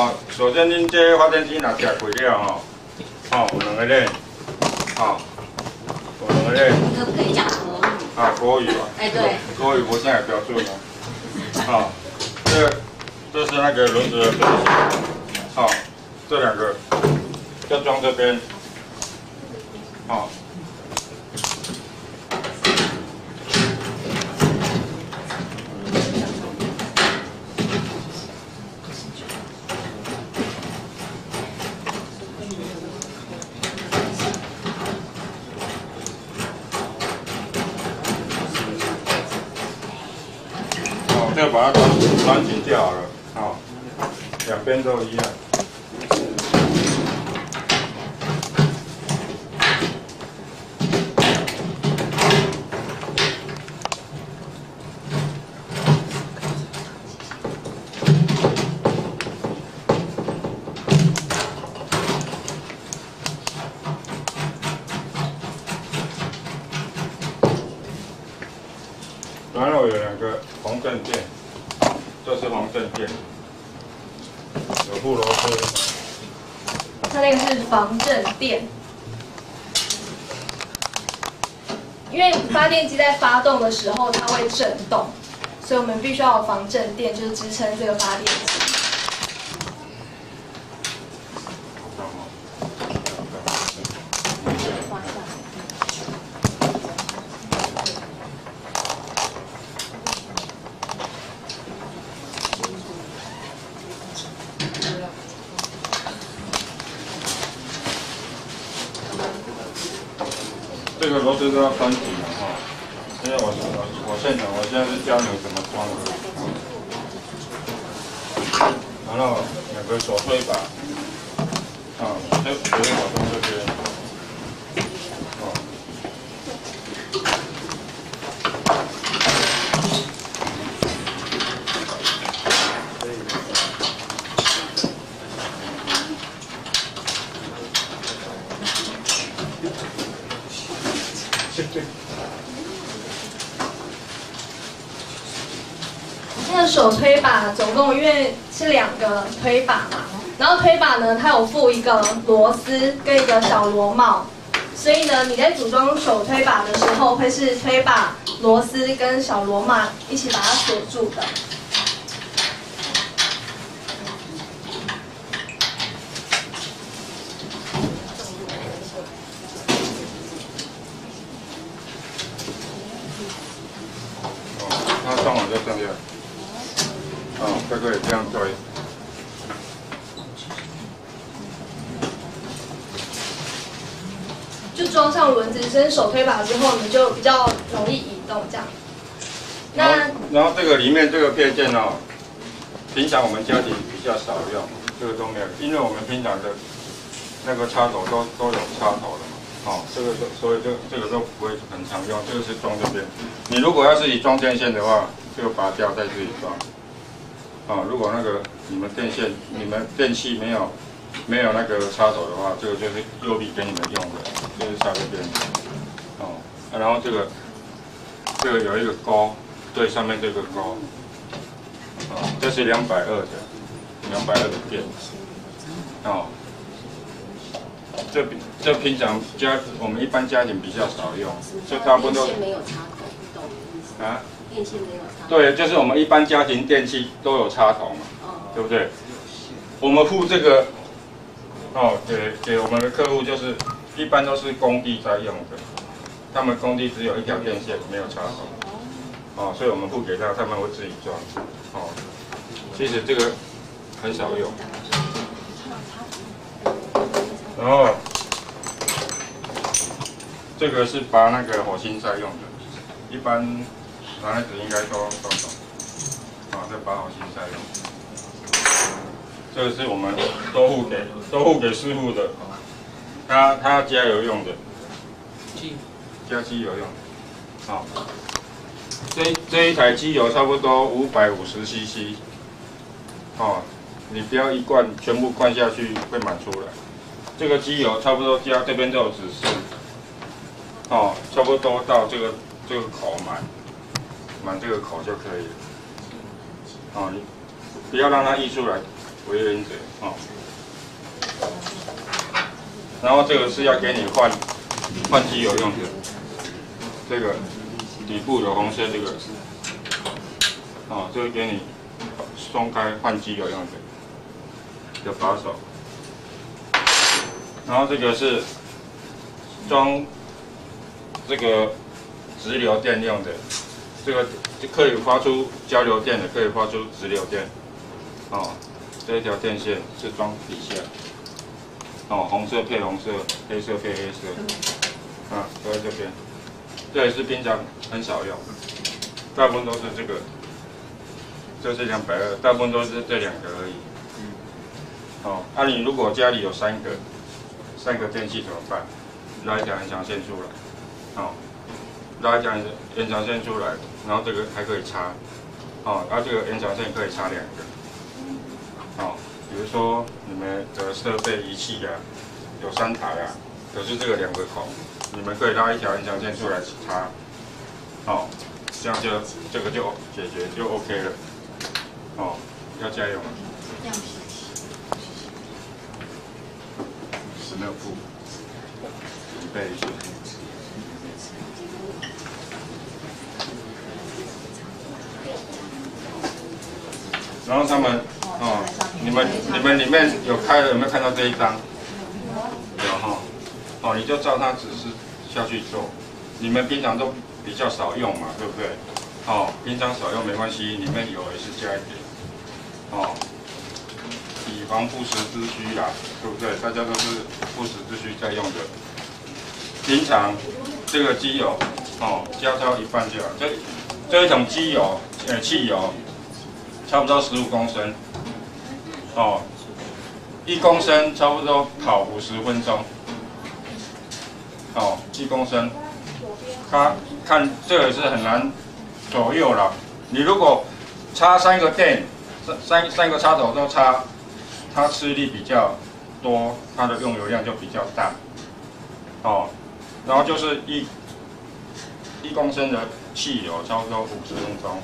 哦，首先恁这发电机若食过了吼，哦，有两个咧，哦，有两个咧。可不可以讲国语？啊，国语啊。哎，对。国语不是很标准哦。好，这是那个轮子的飞行。好，这两个要装这边。好。就把它穿紧就好了，好，两边都一样。然后有两个红正垫，这是红正垫，有副螺丝。它那个是防震垫，因为发电机在发动的时候它会震动，所以我们必须要有防震垫，就是支撑这个发电机。这个螺丝都要穿紧了哈，因为我现场，我现在是教你怎么装的。然后两个手推把，啊，这比如我从这边，哦，那个手推把总共因为是两个推把嘛，然后推把呢它有附一个螺丝跟一个小螺帽，所以呢你在组装手推把的时候会是推把、螺丝跟小螺帽一起把它锁住的。它装好就这样。哦，这个也这样推。就装上轮子跟手推把之后，你就比较容易移动这样。然后这个里面这个配件哦，平常我们家庭比较少用，这个都没有，因为我们平常的那个插头都有插头的嘛。哦，所以这个都不会很常用，这个是装这边。你如果要自己装电线的话，就拔掉再自己装。哦，如果那个你们电线、你们电器没有那个插头的话，这个就是右臂给你们用的，就是插这边。哦，然后这个有一个钩，对，上面这个钩。哦，这是220的电。哦，这平常我们一般家庭比较少用，就差不多。电线没有插头，懂意思？啊？电线没有插头。对，就是我们一般家庭电器都有插头嘛，对不对？我们附这个，哦，给我们的客户就是一般都是工地在用的，他们工地只有一条电线没有插头，哦，所以我们附给他们会自己装，哦，其实这个很少用。然后这个是拔那个火星塞用的，一般男孩子应该都懂。啊，这拔火星塞用。这个是我们都付给师傅的，他要加油用的，加机油用的。好，这一台机油差不多550 CC。哦，你不要一罐全部灌下去会满出来。这个机油差不多加这边都有指示。哦，差不多到这个口满这个口就可以了。哦，你不要让它溢出来为原则哦。然后这个是要给你换机油用的，这个底部有红色这个，哦，这个给你松开换机油用的把手。然后这个是装这个直流电用的，这个可以发出交流电的，可以发出直流电。哦，这一条电线是装底下。哦，红色配红色，黑色配黑色，啊，都在这边。这也是平常很少用，大部分都是这个，这是220，大部分都是这2个而已。哦，那你如果家里有3个电器怎么办？拉一条延长线出来，哦，拉一条延长线出来，然后这个还可以插，哦，这个延长线可以插2个，哦。比如说你们的设备仪器啊，有3台啊，可是这个2个孔，你们可以拉一条延长线出来插，哦，这样这个就解决就 OK 了，哦，要加油吗？16步，准备一下。然后他们。哦，你们里面有开了，有没有看到这一张？有哈。哦，你就照它指示下去做。你们平常都比较少用嘛，对不对？哦，平常少用没关系，里面有也是加一点。哦，以防不时之需啦，对不对？大家都是不时之需在用的。平常这个机油，哦，加到一半就好。这一桶机油，汽油，差不多15公升。哦，1公升差不多跑50分钟。哦，1公升，它看这个是很难左右了。你如果插3个电，三个插头都插，它吃力比较多，它的用油量就比较大。哦，然后就是1公升的汽油差不多50分钟。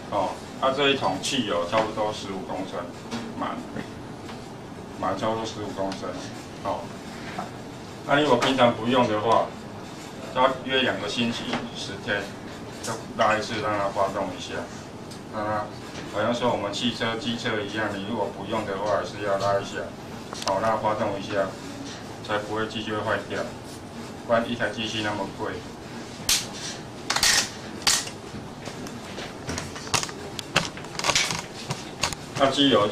哦。这一桶汽油差不多15公升，满差不多15公升。哦，那如果平常不用的话，要约2个星期10天，就拉一次让它发动一下。让它好像说我们汽车、机车一样，你如果不用的话，还是要拉一下，好，让它发动一下，才不会机器会坏掉。不然一台机器那么贵。那机油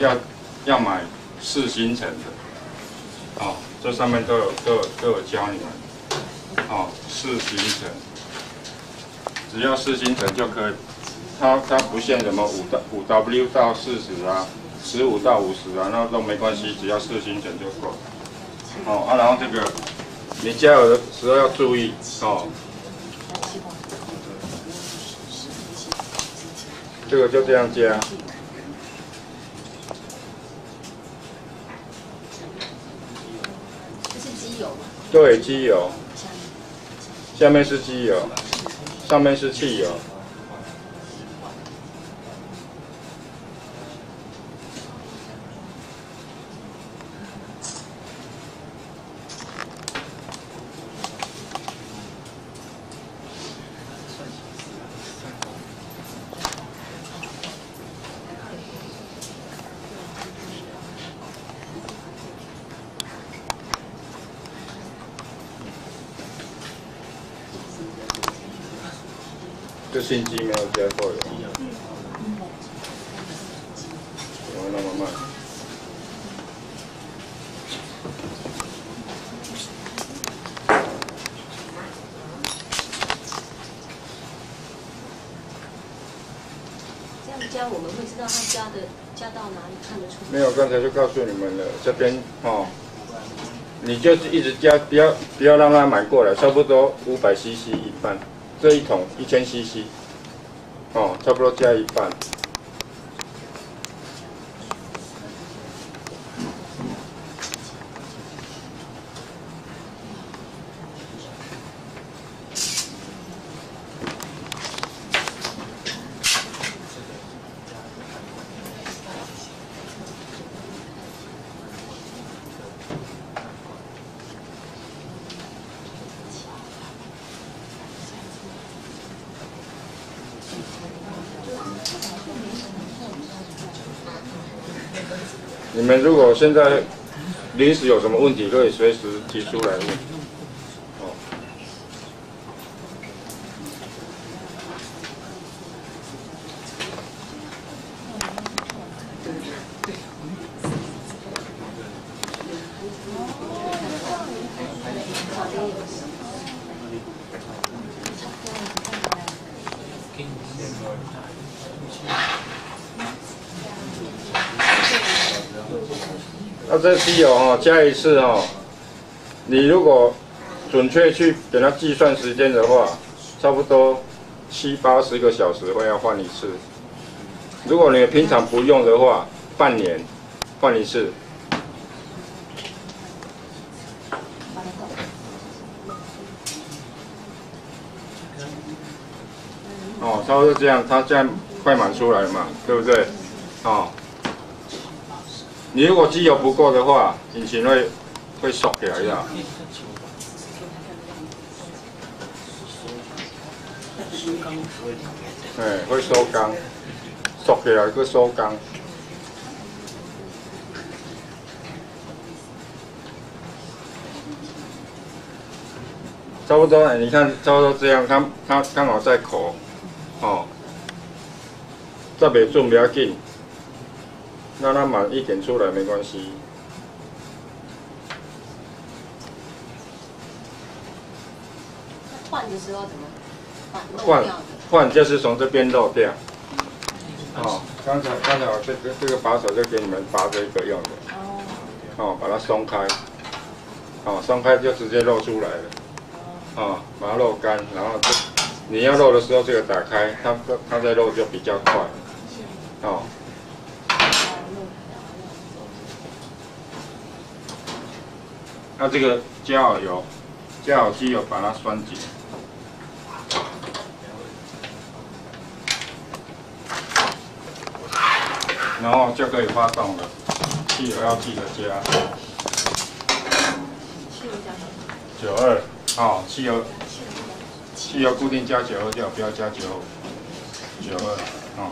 要买4星层的，哦，这上面都有教你们，哦，4星层，只要4星层就可以，它不限什么5W 到40啊，15到50啊，那都没关系，只要4星层就够。哦，然后这个你加油的时候要注意，哦，这个就这样加。对，机油，下面是机油，上面是汽油。这新机没有加过油，怎么那么慢？这样加我们会知道它加到哪里看得出来。没有，刚才就告诉你们了，这边哦，你就是一直加，不要让它满过来，差不多500cc 一半。这一桶1000cc， 哦，差不多加一半。你们如果现在临时有什么问题，可以随时提出来问。哦。那这机油哈加一次哈，你如果准确去给它计算时间的话，差不多70、80个小时会要换一次。如果你平常不用的话，半年换一次。哦，差不多这样，它这样快满出来了嘛，对不对？哦。你如果机油不够的话，引擎会缩起来的。哎，会收缸，缩起来去收缸。差不多，你看，差不多这样，它刚好在口，哦，这袂准不要紧。让它满一点出来没关系。换的时候怎么换就是从这边漏掉。哦，刚才我这个把手就给你们拔这个用的。哦，把它松开。哦，松开就直接漏出来了。哦，把它漏干，然后你要漏的时候这个打开，它再漏就比较快。哦。那这个加好油，加好机油，把它拴紧，然后就可以发动了。汽油要记得加92，好，汽油固定加92就好，不要加92，哦。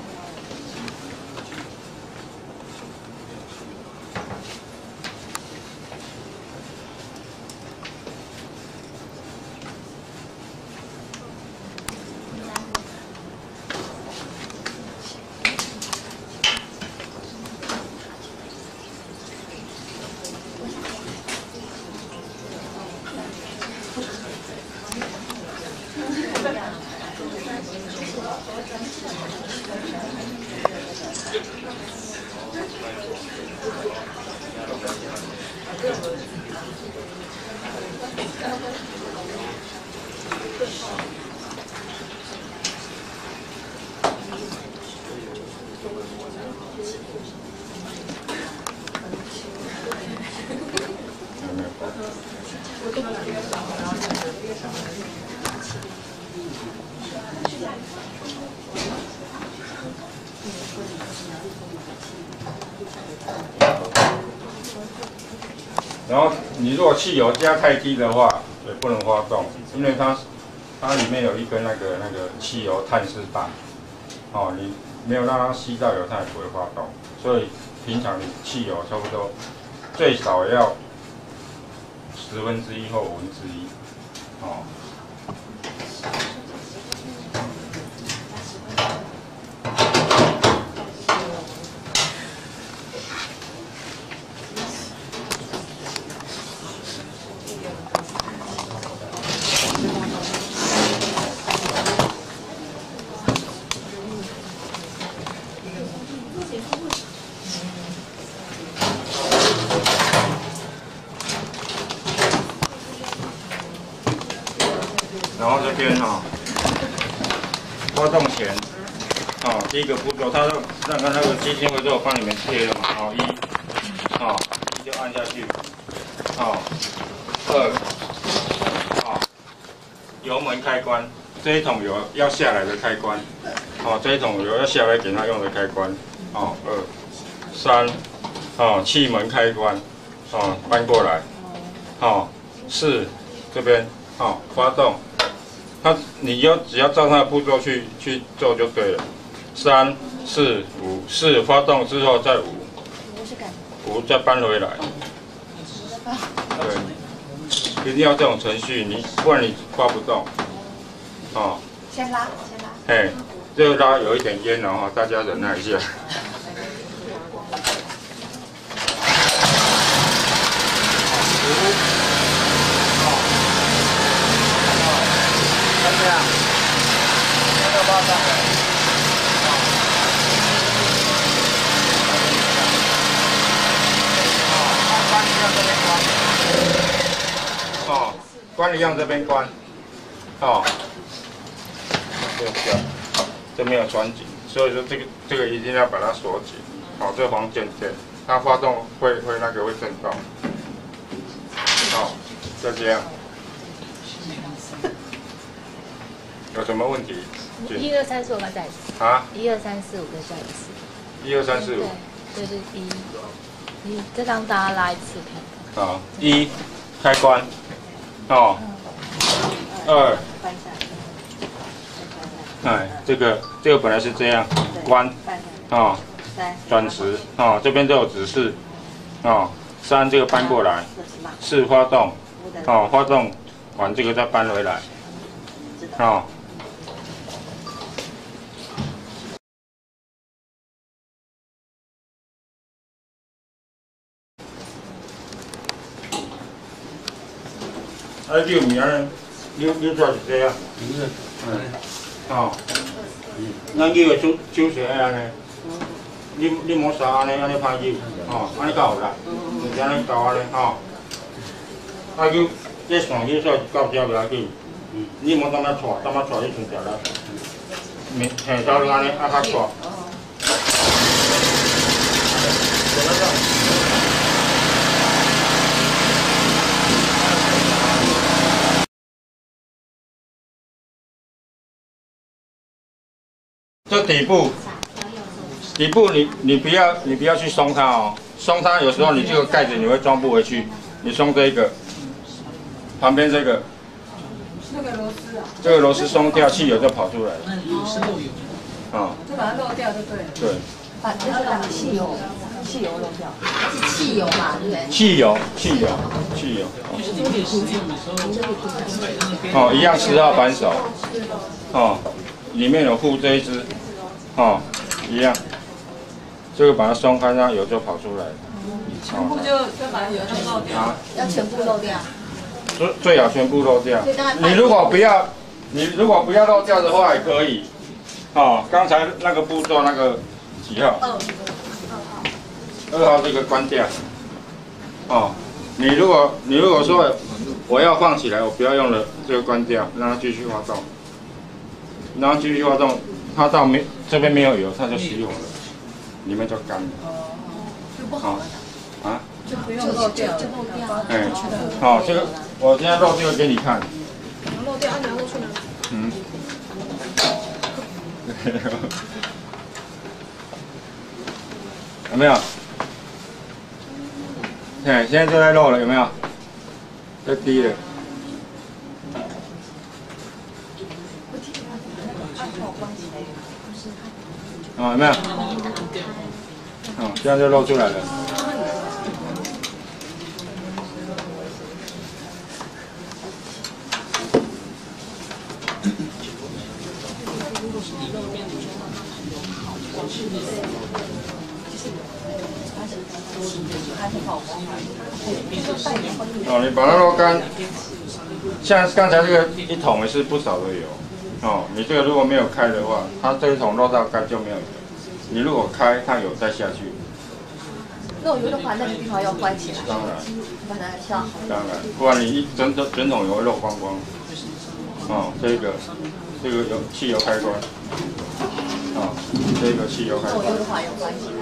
然后你如果汽油加太低的话，也不能发动，因为它里面有一根那个汽油探视棒，哦，你没有让它吸到油，它也不会发动。所以平常你汽油差不多最少要1/10或1/5，哦。然后这边哈，发动前，哦，第一个步骤，它那个机芯会都有帮你们贴了嘛，哦1，哦1就按下去，哦2，哦油门开关，这一桶油要下来的开关，哦这一桶油要下来给它用的开关，哦2、3，哦气门开关，哦搬过来，哦4这边，哦发动。你只要照它的步骤去做就对了。3、4、5， 4发动之后再5， 5再搬回来。对，一定要这种程序，不然你发不动。哦。先拉。哎，这个拉有一点烟了哈，大家忍耐一下。这样，这个包上来。哦，关一样这边关。哦。这没有拴紧，所以说这个一定要把它锁紧。好，这个黄键键，它发动会震动。好，就这样。有什么问题？1、2、3、4，我们再一次。啊？1、2、3、4、5个再一次。1、2、3、4、5。对，就是1，再让大家拉一次看。好，1开关。哦。2。哎，这个本来是这样，关。哦。转时。哦，这边都有指示。哦。3这个搬过来。4发动。哦，发动完这个再搬回来。哦。6名呢？你做是这样。哦。咱扭的手势爱安尼。你莫杀安尼歹扭。哦，安尼较有力。就是安尼搞安尼吼。扭这线扭煞到遮袂要紧。你莫当那带，你顺条啦。嘿，到安尼较带。这底部你不要去松它哦，松它有时候你这个盖子你会装不回去，你松这个，旁边这个，那个螺丝啊，这个螺丝松掉，汽油就跑出来了。哦，就把它漏掉就对了。对。把汽油漏掉。是汽油嘛，对不对？汽油。哦，一样10号扳手。哦，里面有附这一支。哦，一样。这个把它松开，让油就跑出来了。全部就把油都漏掉。要全部漏掉。最好全部漏掉。你如果不要漏掉的话，也可以。哦，刚才那个步骤那个几号？2号这个关掉。哦，你如果说我要放起来，我不要用了，这个关掉，让它继续发动。然后继续发动，它到这边没有油，它就熄火了，里面就干了。就不好了。啊？就不用漏掉。哎，好，这个我现在漏这个给你看。漏掉，按钮漏出来。嗯。有没有？哎，现在就在漏了，有没有？在滴了。哦，有没有？哦，这样就漏出来了。哦，你把它漏干，像刚才这个一桶也是不少的油。哦，你这个如果没有开的话，它这一桶漏到干就没有油。你如果开，它油再下去。漏油的话，那个地方要关起来。当然。把它消好。当然，不然你整桶油会漏光光。哦，这个有汽油开关。哦，这个汽油开关。漏油的话要关起来。